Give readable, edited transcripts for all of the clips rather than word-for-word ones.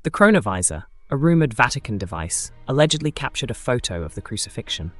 The chronovisor, a rumored Vatican device, allegedly captured a photo of the crucifixion.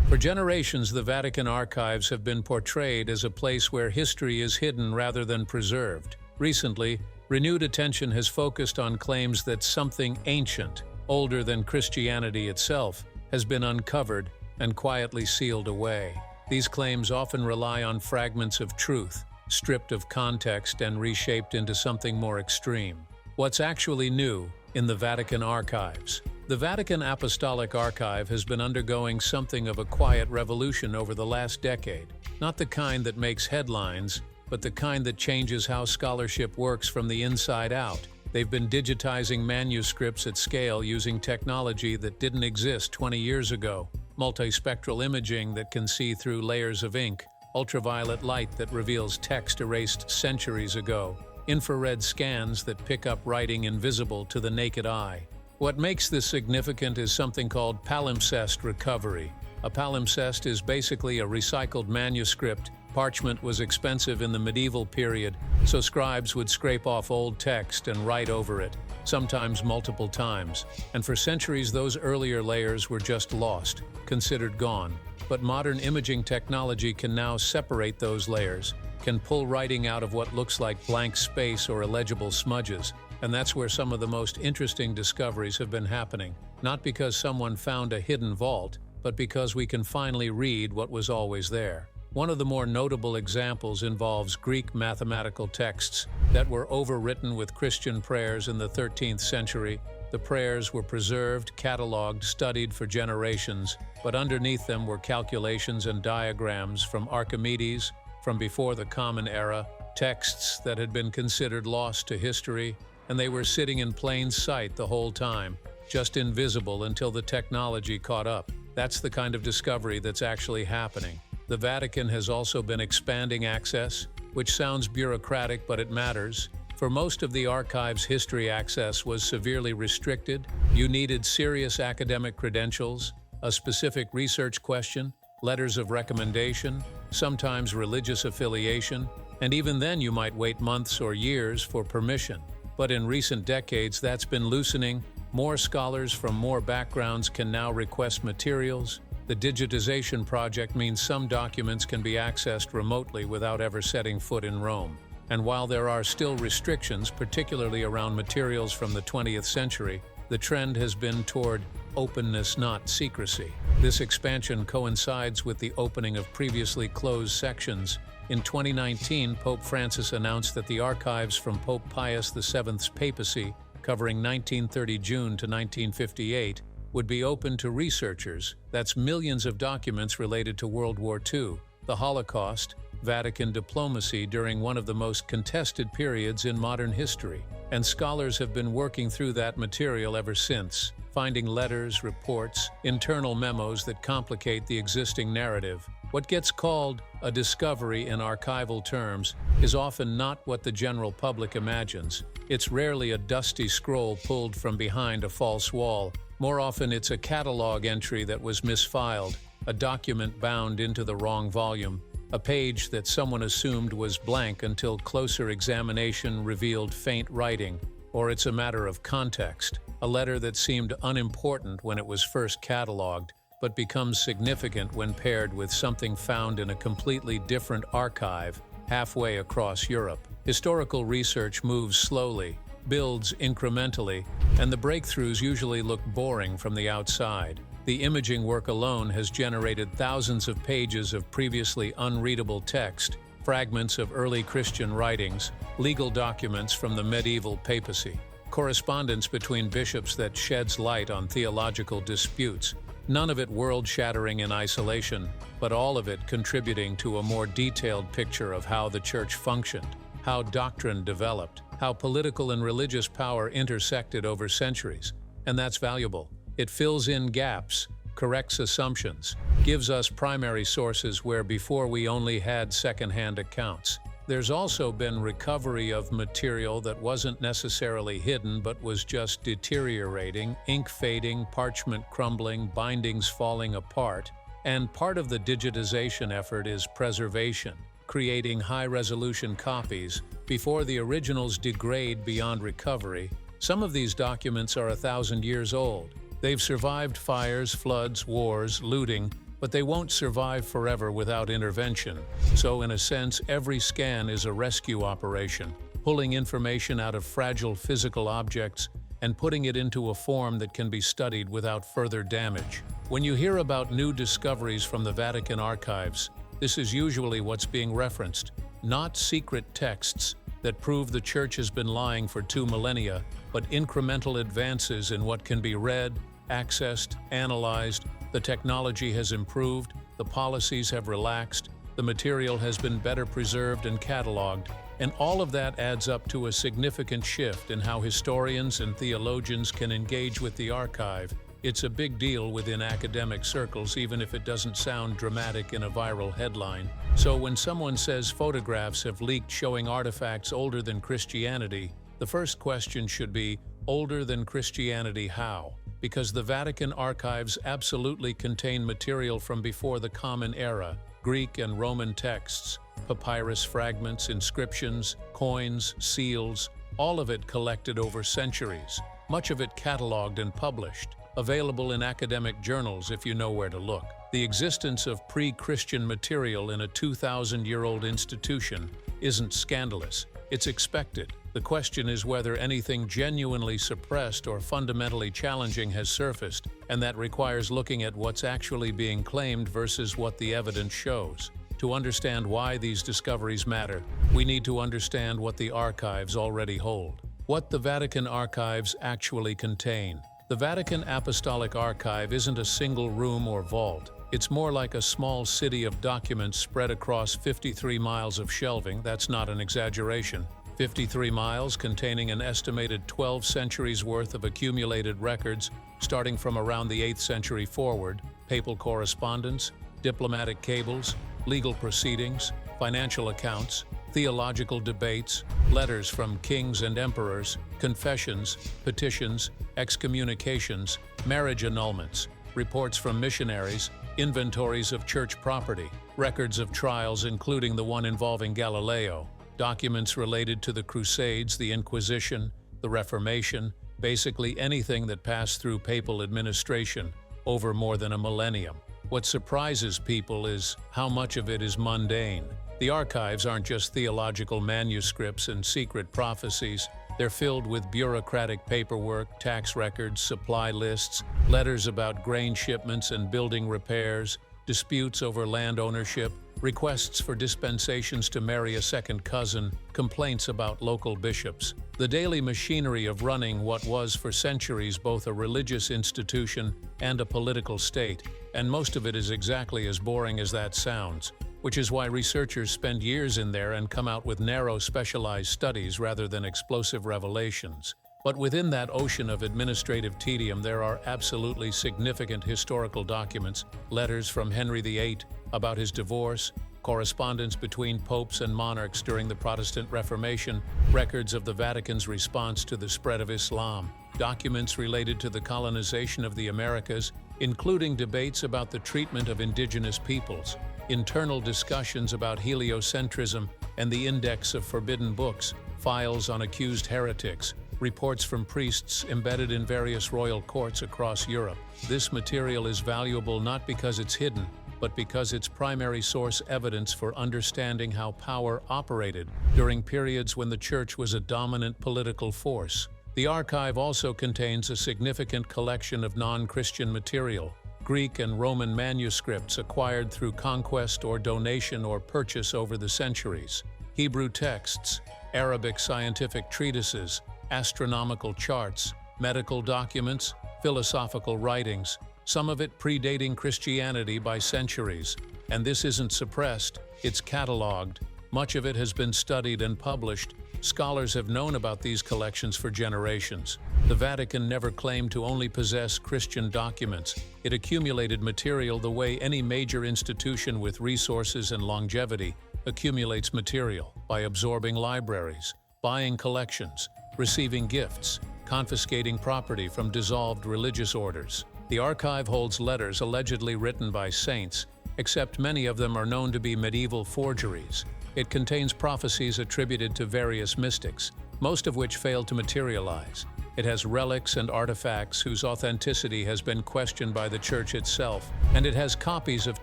For generations, the Vatican archives have been portrayed as a place where history is hidden rather than preserved. Recently, renewed attention has focused on claims that something ancient, older than Christianity itself, has been uncovered and quietly sealed away. These claims often rely on fragments of truth, stripped of context and reshaped into something more extreme. What's actually new in the Vatican archives? The Vatican Apostolic Archive has been undergoing something of a quiet revolution over the last decade. Not the kind that makes headlines, but the kind that changes how scholarship works from the inside out. They've been digitizing manuscripts at scale using technology that didn't exist 20 years ago. Multispectral imaging that can see through layers of ink, ultraviolet light that reveals text erased centuries ago, infrared scans that pick up writing invisible to the naked eye. What makes this significant is something called palimpsest recovery. A palimpsest is basically a recycled manuscript. Parchment was expensive in the medieval period, so scribes would scrape off old text and write over it, sometimes multiple times. And for centuries, those earlier layers were just lost, considered gone. But modern imaging technology can now separate those layers, can pull writing out of what looks like blank space or illegible smudges. And that's where some of the most interesting discoveries have been happening. Not because someone found a hidden vault, but because we can finally read what was always there. One of the more notable examples involves Greek mathematical texts that were overwritten with Christian prayers in the 13th century. The prayers were preserved, cataloged, studied for generations, but underneath them were calculations and diagrams from Archimedes, from before the Common Era, texts that had been considered lost to history, and they were sitting in plain sight the whole time, just invisible until the technology caught up. That's the kind of discovery that's actually happening. The Vatican has also been expanding access, which sounds bureaucratic, but it matters. For most of the archive's history, access was severely restricted. You needed serious academic credentials, a specific research question, letters of recommendation, sometimes religious affiliation, and even then you might wait months or years for permission. But in recent decades, that's been loosening. More scholars from more backgrounds can now request materials. The digitization project means some documents can be accessed remotely without ever setting foot in Rome. And while there are still restrictions, particularly around materials from the 20th century, the trend has been toward openness, not secrecy. This expansion coincides with the opening of previously closed sections. In 2019, Pope Francis announced that the archives from Pope Pius VII's papacy, covering 1930 June to 1958, would be open to researchers. That's millions of documents related to World War II, the Holocaust, Vatican diplomacy during one of the most contested periods in modern history. And scholars have been working through that material ever since, finding letters, reports, internal memos that complicate the existing narrative. What gets called a discovery in archival terms is often not what the general public imagines. It's rarely a dusty scroll pulled from behind a false wall. More often, it's a catalog entry that was misfiled, a document bound into the wrong volume, a page that someone assumed was blank until closer examination revealed faint writing, or it's a matter of context, a letter that seemed unimportant when it was first cataloged, but becomes significant when paired with something found in a completely different archive halfway across Europe. Historical research moves slowly, builds incrementally, and the breakthroughs usually look boring from the outside. The imaging work alone has generated thousands of pages of previously unreadable text, fragments of early Christian writings, legal documents from the medieval papacy, correspondence between bishops that sheds light on theological disputes, none of it world-shattering in isolation, but all of it contributing to a more detailed picture of how the Church functioned, how doctrine developed, how political and religious power intersected over centuries. And that's valuable. It fills in gaps, corrects assumptions, gives us primary sources where before we only had second-hand accounts. There's also been recovery of material that wasn't necessarily hidden but was just deteriorating, ink fading, parchment crumbling, bindings falling apart. And part of the digitization effort is preservation, creating high-resolution copies before the originals degrade beyond recovery. Some of these documents are 1,000 years old. They've survived fires, floods, wars, looting, but they won't survive forever without intervention. So in a sense, every scan is a rescue operation, pulling information out of fragile physical objects and putting it into a form that can be studied without further damage. When you hear about new discoveries from the Vatican archives, this is usually what's being referenced, not secret texts that prove the Church has been lying for 2 millennia, but incremental advances in what can be read, accessed, analyzed. The technology has improved, the policies have relaxed, the material has been better preserved and cataloged, and all of that adds up to a significant shift in how historians and theologians can engage with the archive. It's a big deal within academic circles, even if it doesn't sound dramatic in a viral headline. So when someone says photographs have leaked showing artifacts older than Christianity, the first question should be, older than Christianity how? Because the Vatican archives absolutely contain material from before the Common Era, Greek and Roman texts, papyrus fragments, inscriptions, coins, seals, all of it collected over centuries, much of it cataloged and published, available in academic journals if you know where to look. The existence of pre-Christian material in a 2,000-year-old institution isn't scandalous, it's expected. The question is whether anything genuinely suppressed or fundamentally challenging has surfaced, and that requires looking at what's actually being claimed versus what the evidence shows. To understand why these discoveries matter, we need to understand what the archives already hold. What the Vatican archives actually contain. The Vatican Apostolic Archive isn't a single room or vault. It's more like a small city of documents spread across 53 miles of shelving. That's not an exaggeration. 53 miles containing an estimated 12 centuries worth of accumulated records, starting from around the 8th century forward, papal correspondence, diplomatic cables, legal proceedings, financial accounts, theological debates, letters from kings and emperors, confessions, petitions, excommunications, marriage annulments, reports from missionaries, inventories of church property, records of trials including the one involving Galileo, documents related to the Crusades, the Inquisition, the Reformation, basically anything that passed through papal administration over more than a millennium. What surprises people is how much of it is mundane. The archives aren't just theological manuscripts and secret prophecies. They're filled with bureaucratic paperwork, tax records, supply lists, letters about grain shipments and building repairs, disputes over land ownership, requests for dispensations to marry a second cousin, complaints about local bishops. The daily machinery of running what was for centuries both a religious institution and a political state, and most of it is exactly as boring as that sounds, which is why researchers spend years in there and come out with narrow, specialized studies rather than explosive revelations. But within that ocean of administrative tedium, there are absolutely significant historical documents, letters from Henry VIII about his divorce, correspondence between popes and monarchs during the Protestant Reformation, records of the Vatican's response to the spread of Islam, documents related to the colonization of the Americas, including debates about the treatment of indigenous peoples, internal discussions about heliocentrism and the index of forbidden books, files on accused heretics, reports from priests embedded in various royal courts across Europe. This material is valuable not because it's hidden, but because it's primary source evidence for understanding how power operated during periods when the Church was a dominant political force. The archive also contains a significant collection of non-Christian material, Greek and Roman manuscripts acquired through conquest or donation or purchase over the centuries, Hebrew texts, Arabic scientific treatises, astronomical charts, medical documents, philosophical writings, some of it predating Christianity by centuries. And this isn't suppressed, it's cataloged. Much of it has been studied and published. Scholars have known about these collections for generations. The Vatican never claimed to only possess Christian documents. It accumulated material the way any major institution with resources and longevity accumulates material, by absorbing libraries, buying collections, receiving gifts, confiscating property from dissolved religious orders. The archive holds letters allegedly written by saints, except many of them are known to be medieval forgeries. It contains prophecies attributed to various mystics, most of which failed to materialize. It has relics and artifacts whose authenticity has been questioned by the Church itself, and it has copies of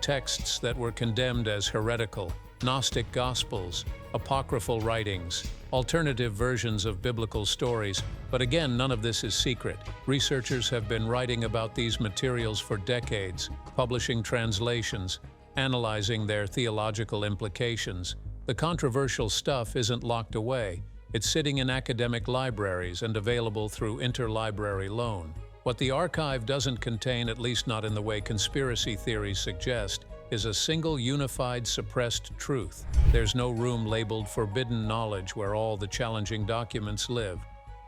texts that were condemned as heretical, Gnostic Gospels, apocryphal writings, alternative versions of biblical stories, but again, none of this is secret. Researchers have been writing about these materials for decades, publishing translations, analyzing their theological implications. The controversial stuff isn't locked away. It's sitting in academic libraries and available through interlibrary loan. What the archive doesn't contain, at least not in the way conspiracy theories suggest, is a single unified suppressed truth. There's no room labeled forbidden knowledge where all the challenging documents live.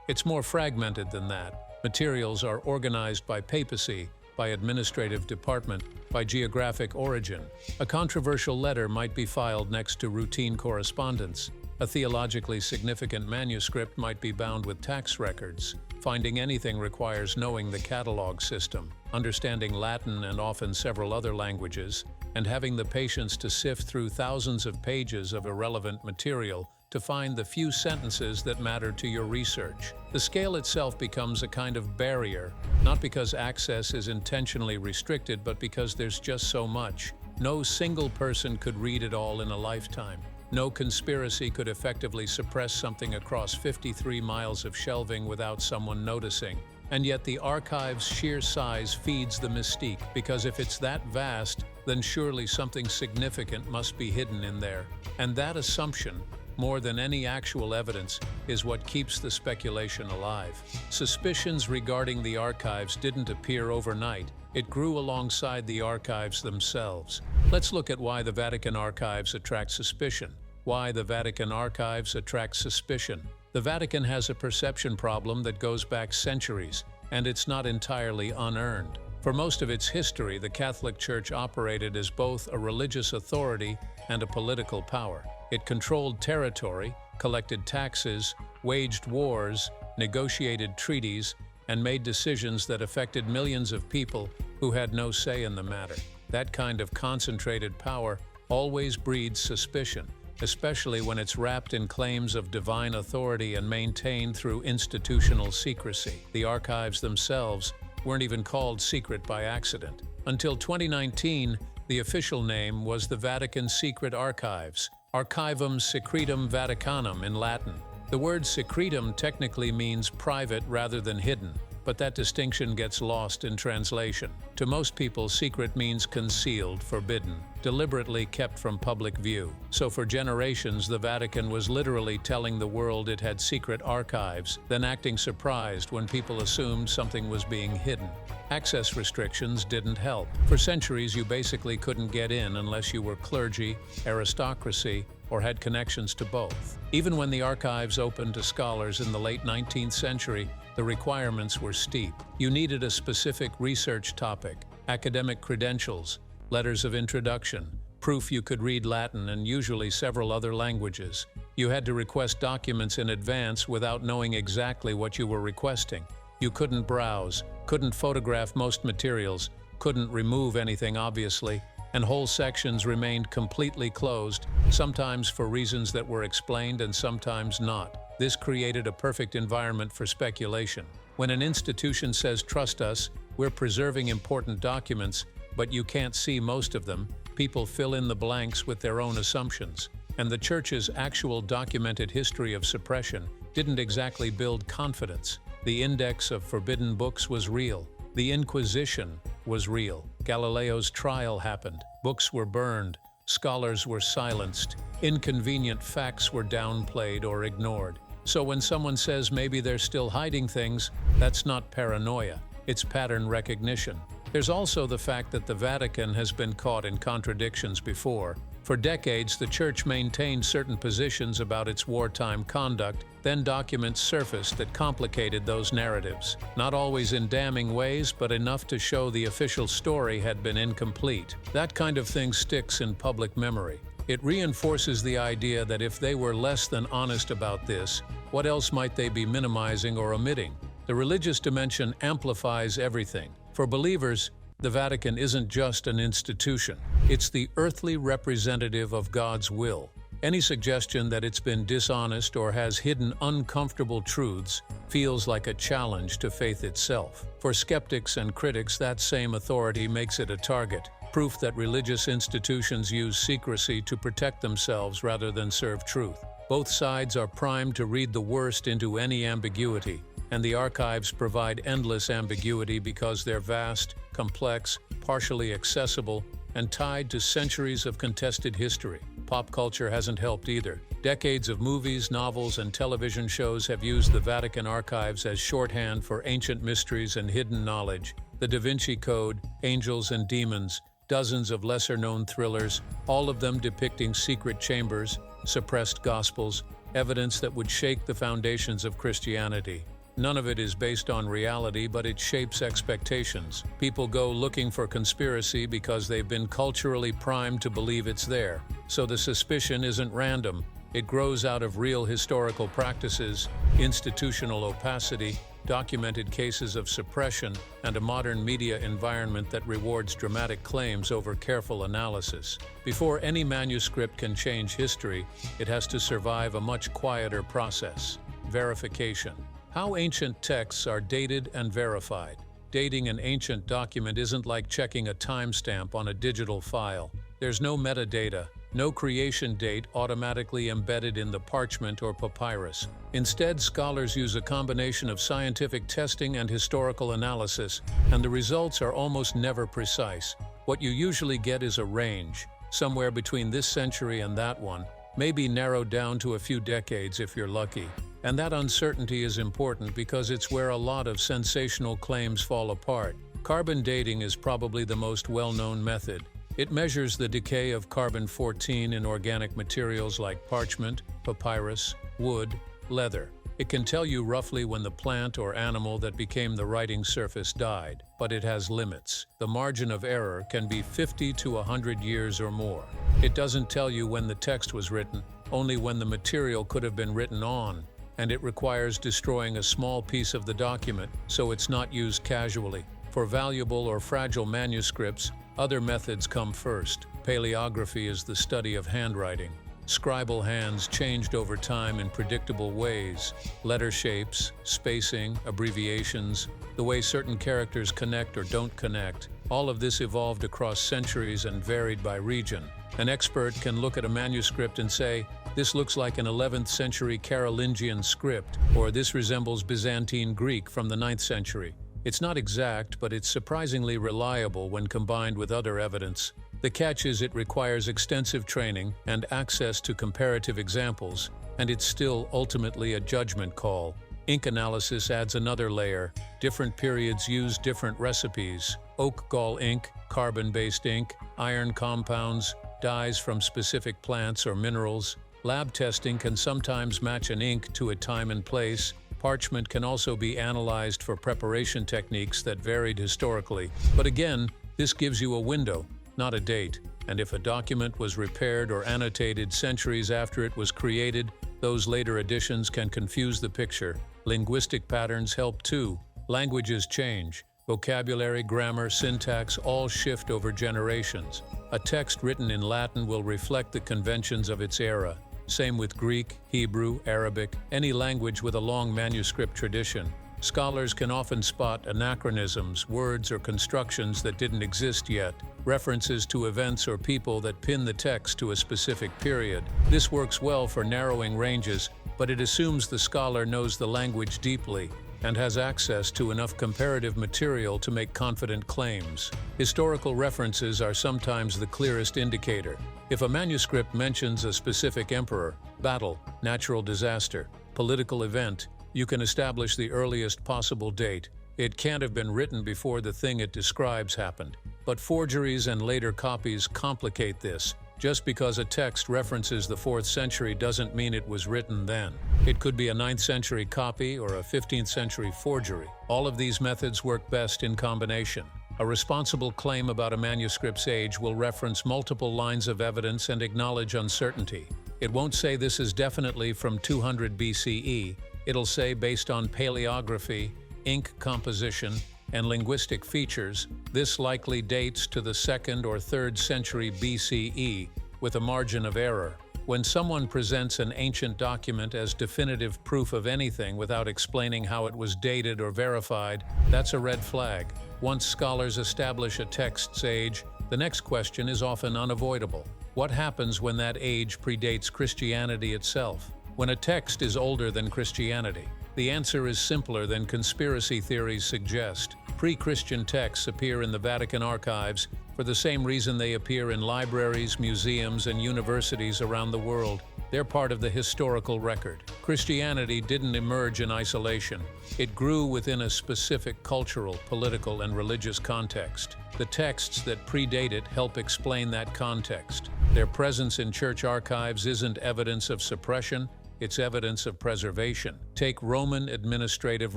It's more fragmented than that. Materials are organized by papacy, by administrative department, by geographic origin. A controversial letter might be filed next to routine correspondence. A theologically significant manuscript might be bound with tax records. Finding anything requires knowing the catalog system, understanding Latin and often several other languages, and having the patience to sift through thousands of pages of irrelevant material to find the few sentences that matter to your research. The scale itself becomes a kind of barrier, not because access is intentionally restricted, but because there's just so much. No single person could read it all in a lifetime. No conspiracy could effectively suppress something across 53 miles of shelving without someone noticing. And yet the archive's sheer size feeds the mystique, because if it's that vast, then surely something significant must be hidden in there. And that assumption, more than any actual evidence, is what keeps the speculation alive. Suspicions regarding the archives didn't appear overnight. It grew alongside the archives themselves. Let's look at why the Vatican archives attract suspicion. Why the Vatican archives attract suspicion. The Vatican has a perception problem that goes back centuries, and it's not entirely unearned. For most of its history, the Catholic Church operated as both a religious authority and a political power. It controlled territory, collected taxes, waged wars, negotiated treaties, and made decisions that affected millions of people who had no say in the matter. That kind of concentrated power always breeds suspicion, especially when it's wrapped in claims of divine authority and maintained through institutional secrecy. The archives themselves weren't even called secret by accident. Until 2019, the official name was the Vatican Secret Archives, Archivum Secretum Vaticanum in Latin. The word secretum technically means private rather than hidden, but that distinction gets lost in translation. To most people, secret means concealed, forbidden, deliberately kept from public view. So for generations, the Vatican was literally telling the world it had secret archives, then acting surprised when people assumed something was being hidden. Access restrictions didn't help. For centuries, you basically couldn't get in unless you were clergy, aristocracy, or had connections to both. Even when the archives opened to scholars in the late 19th century, the requirements were steep. You needed a specific research topic, academic credentials, letters of introduction, proof you could read Latin and usually several other languages. You had to request documents in advance without knowing exactly what you were requesting. You couldn't browse, couldn't photograph most materials, couldn't remove anything obviously, and whole sections remained completely closed, sometimes for reasons that were explained and sometimes not. This created a perfect environment for speculation. When an institution says, "Trust us, we're preserving important documents, but you can't see most of them," people fill in the blanks with their own assumptions. And the Church's actual documented history of suppression didn't exactly build confidence. The index of forbidden books was real. The Inquisition was real. Galileo's trial happened. Books were burned. Scholars were silenced. Inconvenient facts were downplayed or ignored. So when someone says maybe they're still hiding things, that's not paranoia. It's pattern recognition. There's also the fact that the Vatican has been caught in contradictions before. For decades, the Church maintained certain positions about its wartime conduct, then documents surfaced that complicated those narratives. Not always in damning ways, but enough to show the official story had been incomplete. That kind of thing sticks in public memory. It reinforces the idea that if they were less than honest about this, what else might they be minimizing or omitting? The religious dimension amplifies everything. For believers, the Vatican isn't just an institution. It's the earthly representative of God's will. Any suggestion that it's been dishonest or has hidden uncomfortable truths feels like a challenge to faith itself. For skeptics and critics, that same authority makes it a target, proof that religious institutions use secrecy to protect themselves rather than serve truth. Both sides are primed to read the worst into any ambiguity, and the archives provide endless ambiguity because they're vast, complex, partially accessible, and tied to centuries of contested history. Pop culture hasn't helped either. Decades of movies, novels, and television shows have used the Vatican archives as shorthand for ancient mysteries and hidden knowledge. The Da Vinci Code, Angels and Demons, dozens of lesser-known thrillers, all of them depicting secret chambers, suppressed gospels, evidence that would shake the foundations of Christianity. None of it is based on reality, but it shapes expectations. People go looking for conspiracy because they've been culturally primed to believe it's there. So the suspicion isn't random. It grows out of real historical practices, institutional opacity, documented cases of suppression, and a modern media environment that rewards dramatic claims over careful analysis. Before any manuscript can change history, it has to survive a much quieter process: verification. How ancient texts are dated and verified. Dating an ancient document isn't like checking a timestamp on a digital file. There's no metadata, no creation date automatically embedded in the parchment or papyrus. Instead, scholars use a combination of scientific testing and historical analysis, and the results are almost never precise. What you usually get is a range, somewhere between this century and that one, maybe narrowed down to a few decades if you're lucky. And that uncertainty is important because it's where a lot of sensational claims fall apart. Carbon dating is probably the most well-known method. It measures the decay of carbon-14 in organic materials like parchment, papyrus, wood, leather. It can tell you roughly when the plant or animal that became the writing surface died, but it has limits. The margin of error can be 50 to 100 years or more. It doesn't tell you when the text was written, only when the material could have been written on, and it requires destroying a small piece of the document so it's not used casually. For valuable or fragile manuscripts, other methods come first. Paleography is the study of handwriting. Scribal hands changed over time in predictable ways. Letter shapes, spacing, abbreviations, the way certain characters connect or don't connect. All of this evolved across centuries and varied by region. An expert can look at a manuscript and say, "This looks like an 11th century Carolingian script," or "This resembles Byzantine Greek from the 9th century." It's not exact, but it's surprisingly reliable when combined with other evidence. The catch is it requires extensive training and access to comparative examples, and it's still ultimately a judgment call. Ink analysis adds another layer. Different periods use different recipes: oak gall ink, carbon-based ink, iron compounds, dyes from specific plants or minerals. Lab testing can sometimes match an ink to a time and place. Parchment can also be analyzed for preparation techniques that varied historically. But again, this gives you a window, not a date. And if a document was repaired or annotated centuries after it was created, those later additions can confuse the picture. Linguistic patterns help too. Languages change. Vocabulary, grammar, syntax all shift over generations. A text written in Latin will reflect the conventions of its era. Same with Greek, Hebrew, Arabic, any language with a long manuscript tradition. Scholars can often spot anachronisms, words or constructions that didn't exist yet, references to events or people that pin the text to a specific period. This works well for narrowing ranges, but it assumes the scholar knows the language deeply and has access to enough comparative material to make confident claims. Historical references are sometimes the clearest indicator. If a manuscript mentions a specific emperor, battle, natural disaster, political event, you can establish the earliest possible date. It can't have been written before the thing it describes happened. But forgeries and later copies complicate this. Just because a text references the 4th century doesn't mean it was written then. It could be a 9th century copy or a 15th century forgery. All of these methods work best in combination. A responsible claim about a manuscript's age will reference multiple lines of evidence and acknowledge uncertainty. It won't say this is definitely from 200 BCE. It'll say based on paleography, ink composition, and linguistic features, this likely dates to the 2nd or 3rd century BCE with a margin of error. When someone presents an ancient document as definitive proof of anything without explaining how it was dated or verified, that's a red flag. Once scholars establish a text's age, the next question is often unavoidable. What happens when that age predates Christianity itself? When a text is older than Christianity? The answer is simpler than conspiracy theories suggest. Pre-Christian texts appear in the Vatican archives for the same reason they appear in libraries, museums, and universities around the world. They're part of the historical record. Christianity didn't emerge in isolation. It grew within a specific cultural, political, and religious context. The texts that predate it help explain that context. Their presence in church archives isn't evidence of suppression, it's evidence of preservation. Take Roman administrative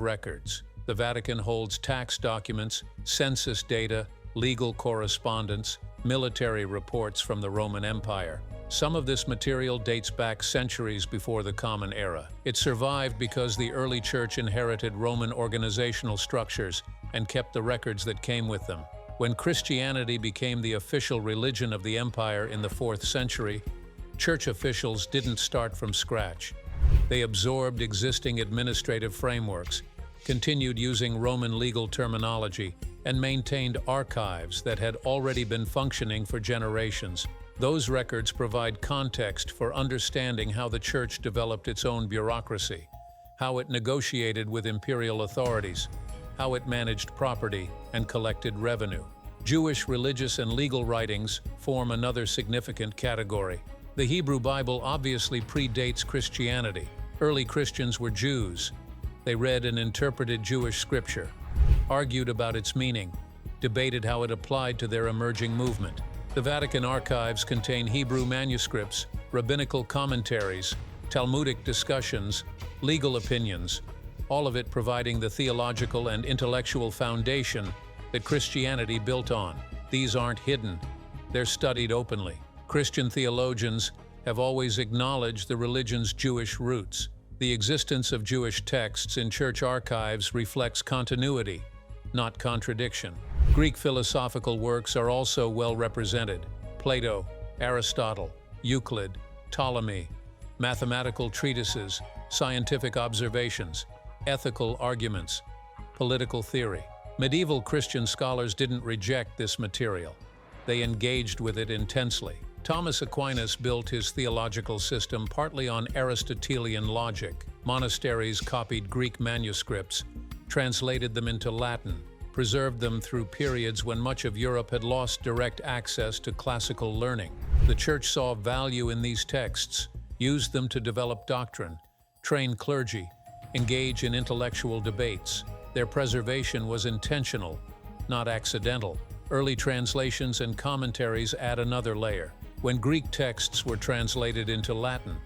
records. The Vatican holds tax documents, census data, legal correspondence, military reports from the Roman Empire. Some of this material dates back centuries before the Common Era. It survived because the early church inherited Roman organizational structures and kept the records that came with them. When Christianity became the official religion of the empire in the 4th century, church officials didn't start from scratch. They absorbed existing administrative frameworks, continued using Roman legal terminology, and maintained archives that had already been functioning for generations. Those records provide context for understanding how the church developed its own bureaucracy, how it negotiated with imperial authorities, how it managed property and collected revenue. Jewish religious and legal writings form another significant category. The Hebrew Bible obviously predates Christianity. Early Christians were Jews. They read and interpreted Jewish scripture, argued about its meaning, debated how it applied to their emerging movement. The Vatican archives contain Hebrew manuscripts, rabbinical commentaries, Talmudic discussions, legal opinions, all of it providing the theological and intellectual foundation that Christianity built on. These aren't hidden, they're studied openly. Christian theologians have always acknowledged the religion's Jewish roots. The existence of Jewish texts in church archives reflects continuity, not contradiction. Greek philosophical works are also well represented. Plato, Aristotle, Euclid, Ptolemy, mathematical treatises, scientific observations, ethical arguments, political theory. Medieval Christian scholars didn't reject this material. They engaged with it intensely. Thomas Aquinas built his theological system partly on Aristotelian logic. Monasteries copied Greek manuscripts, translated them into Latin, preserved them through periods when much of Europe had lost direct access to classical learning. The Church saw value in these texts, used them to develop doctrine, train clergy, engage in intellectual debates. Their preservation was intentional, not accidental. Early translations and commentaries add another layer. When Greek texts were translated into Latin,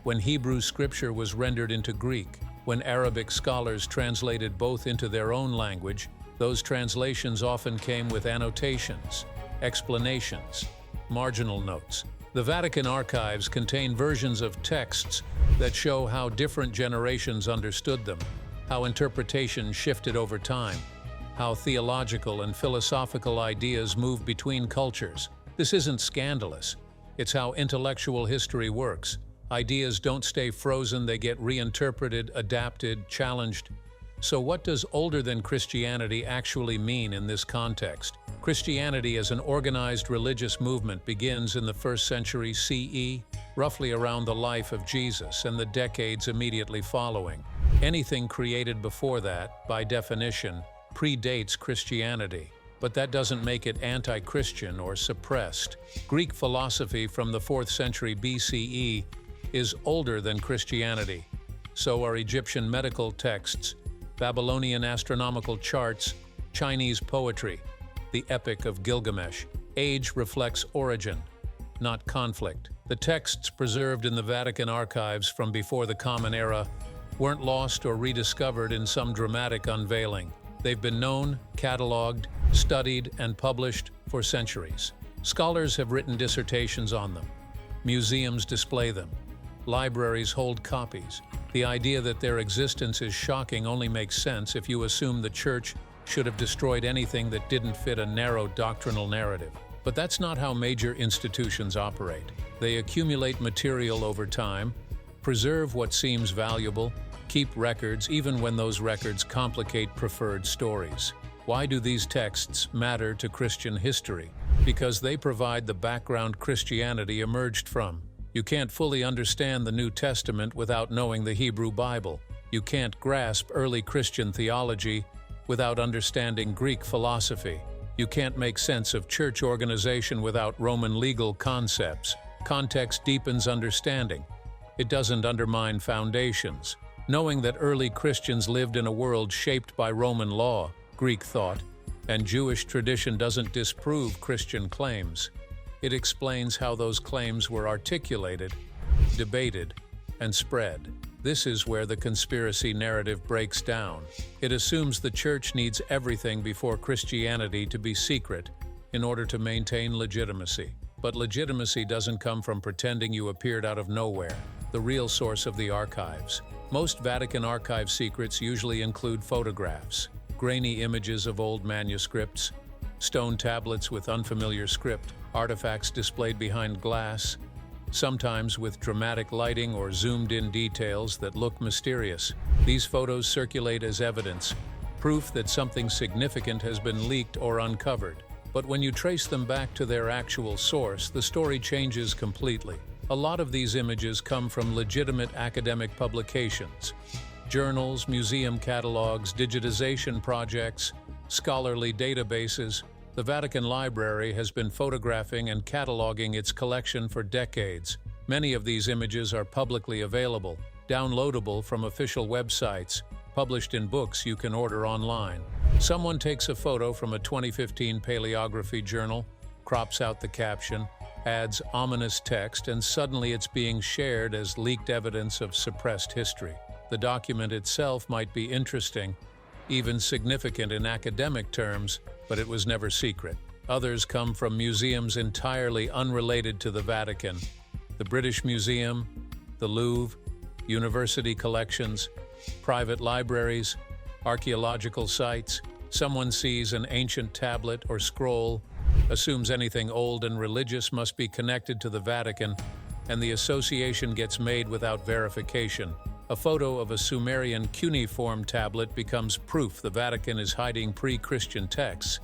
when Hebrew scripture was rendered into Greek, when Arabic scholars translated both into their own language, those translations often came with annotations, explanations, marginal notes. The Vatican archives contain versions of texts that show how different generations understood them, how interpretation shifted over time, how theological and philosophical ideas move between cultures. This isn't scandalous. It's how intellectual history works. Ideas don't stay frozen, they get reinterpreted, adapted, challenged. So what does older than Christianity actually mean in this context? Christianity as an organized religious movement begins in the 1st century CE, roughly around the life of Jesus and the decades immediately following. Anything created before that, by definition, predates Christianity. But that doesn't make it anti-Christian or suppressed. Greek philosophy from the 4th century BCE is older than Christianity. So are Egyptian medical texts, Babylonian astronomical charts, Chinese poetry, the Epic of Gilgamesh. Age reflects origin, not conflict. The texts preserved in the Vatican archives from before the Common Era weren't lost or rediscovered in some dramatic unveiling. They've been known, cataloged, studied, and published for centuries. Scholars have written dissertations on them. Museums display them. Libraries hold copies. The idea that their existence is shocking only makes sense if you assume the Church should have destroyed anything that didn't fit a narrow doctrinal narrative. But that's not how major institutions operate. They accumulate material over time, preserve what seems valuable, keep records even when those records complicate preferred stories. Why do these texts matter to Christian history? Because they provide the background Christianity emerged from. You can't fully understand the New Testament without knowing the Hebrew Bible. You can't grasp early Christian theology without understanding Greek philosophy. You can't make sense of church organization without Roman legal concepts. Context deepens understanding. It doesn't undermine foundations. Knowing that early Christians lived in a world shaped by Roman law, Greek thought, and Jewish tradition doesn't disprove Christian claims. It explains how those claims were articulated, debated, and spread. This is where the conspiracy narrative breaks down. It assumes the church needs everything before Christianity to be secret in order to maintain legitimacy. But legitimacy doesn't come from pretending you appeared out of nowhere. The real source of the archives. Most Vatican archive secrets usually include photographs, grainy images of old manuscripts, stone tablets with unfamiliar script, artifacts displayed behind glass, sometimes with dramatic lighting or zoomed-in details that look mysterious. These photos circulate as evidence, proof that something significant has been leaked or uncovered. But when you trace them back to their actual source, the story changes completely. A lot of these images come from legitimate academic publications, journals, museum catalogs, digitization projects, scholarly databases. The Vatican Library has been photographing and cataloging its collection for decades. Many of these images are publicly available, downloadable from official websites, published in books you can order online. Someone takes a photo from a 2015 paleography journal, crops out the caption, adds ominous text, and suddenly it's being shared as leaked evidence of suppressed history. The document itself might be interesting, even significant in academic terms, but it was never secret. Others come from museums entirely unrelated to the Vatican. The British Museum, the Louvre, university collections, private libraries, archaeological sites. Someone sees an ancient tablet or scroll, assumes anything old and religious must be connected to the Vatican, and the association gets made without verification. A photo of a Sumerian cuneiform tablet becomes proof the Vatican is hiding pre-Christian texts,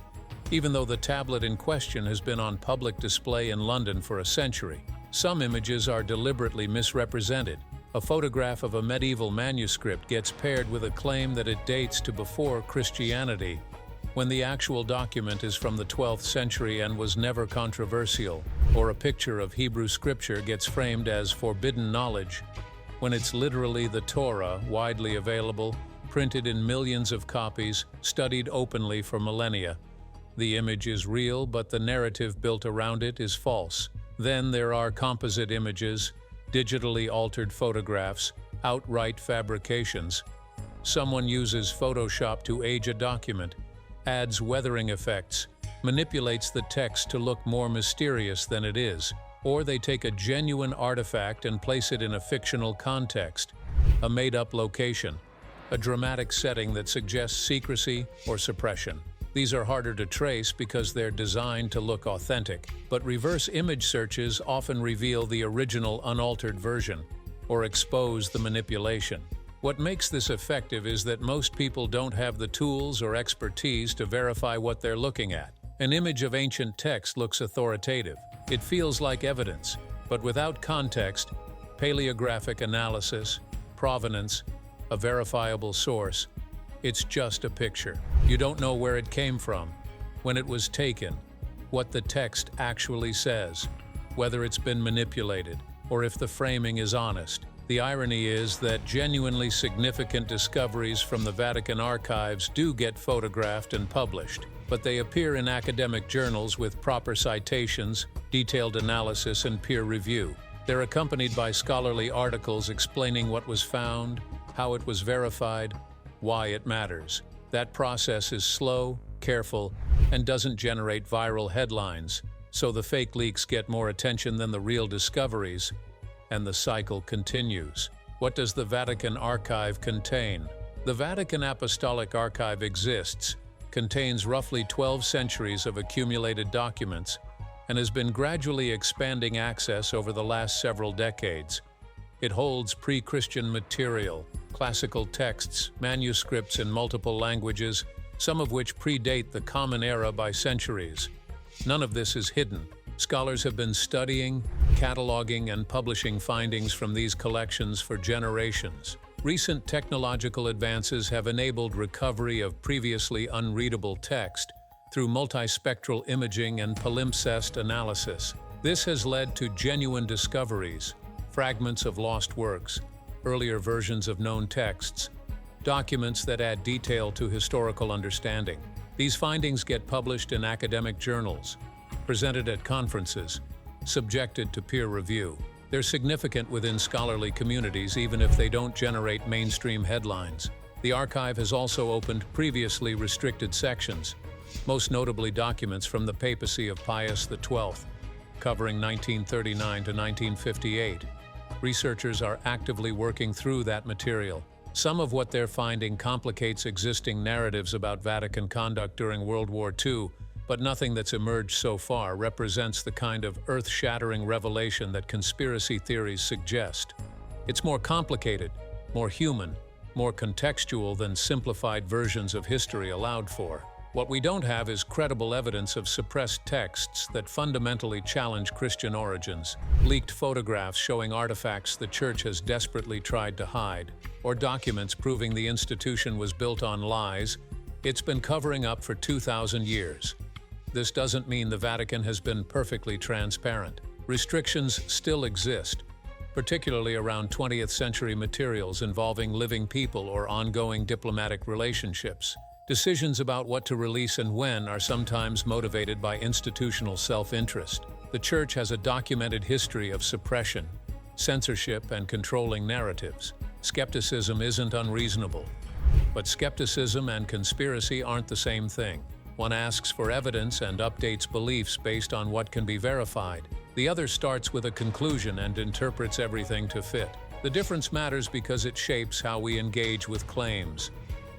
even though the tablet in question has been on public display in London for a century. Some images are deliberately misrepresented. A photograph of a medieval manuscript gets paired with a claim that it dates to before Christianity, when the actual document is from the 12th century and was never controversial. Or a picture of Hebrew scripture gets framed as forbidden knowledge, when it's literally the Torah, widely available, printed in millions of copies, studied openly for millennia. The image is real, but the narrative built around it is false. Then there are composite images, digitally altered photographs, outright fabrications. Someone uses Photoshop to age a document, adds weathering effects, manipulates the text to look more mysterious than it is. Or they take a genuine artifact and place it in a fictional context, a made-up location, a dramatic setting that suggests secrecy or suppression. These are harder to trace because they're designed to look authentic, but reverse image searches often reveal the original unaltered version or expose the manipulation. What makes this effective is that most people don't have the tools or expertise to verify what they're looking at. An image of ancient text looks authoritative. It feels like evidence, but without context, paleographic analysis, provenance, a verifiable source, it's just a picture. You don't know where it came from, when it was taken, what the text actually says, whether it's been manipulated, or if the framing is honest. The irony is that genuinely significant discoveries from the Vatican archives do get photographed and published, but they appear in academic journals with proper citations, detailed analysis, and peer review. They're accompanied by scholarly articles explaining what was found, how it was verified, why it matters. That process is slow, careful, and doesn't generate viral headlines, so the fake leaks get more attention than the real discoveries, and the cycle continues. What does the Vatican Archive contain? The Vatican Apostolic Archive exists, contains roughly 12 centuries of accumulated documents, and has been gradually expanding access over the last several decades. It holds pre-Christian material, classical texts, manuscripts in multiple languages, some of which predate the Common Era by centuries. None of this is hidden. Scholars have been studying, cataloging, and publishing findings from these collections for generations. Recent technological advances have enabled recovery of previously unreadable text through multispectral imaging and palimpsest analysis. This has led to genuine discoveries, fragments of lost works, earlier versions of known texts, documents that add detail to historical understanding. These findings get published in academic journals, presented at conferences, subjected to peer review. They're significant within scholarly communities even if they don't generate mainstream headlines. The archive has also opened previously restricted sections, most notably documents from the papacy of Pius XII, covering 1939 to 1958. Researchers are actively working through that material. Some of what they're finding complicates existing narratives about Vatican conduct during World War II, but nothing that's emerged so far represents the kind of earth-shattering revelation that conspiracy theories suggest. It's more complicated, more human, more contextual than simplified versions of history allowed for. What we don't have is credible evidence of suppressed texts that fundamentally challenge Christian origins, leaked photographs showing artifacts the Church has desperately tried to hide, or documents proving the institution was built on lies it's been covering up for 2,000 years. This doesn't mean the Vatican has been perfectly transparent. Restrictions still exist, particularly around 20th century materials involving living people or ongoing diplomatic relationships. Decisions about what to release and when are sometimes motivated by institutional self-interest. The Church has a documented history of suppression, censorship, and controlling narratives. Skepticism isn't unreasonable, but skepticism and conspiracy aren't the same thing. One asks for evidence and updates beliefs based on what can be verified. The other starts with a conclusion and interprets everything to fit. The difference matters because it shapes how we engage with claims,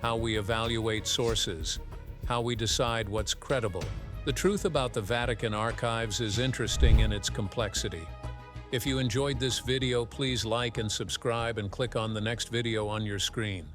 how we evaluate sources, how we decide what's credible. The truth about the Vatican archives is interesting in its complexity. If you enjoyed this video, please like and subscribe and click on the next video on your screen.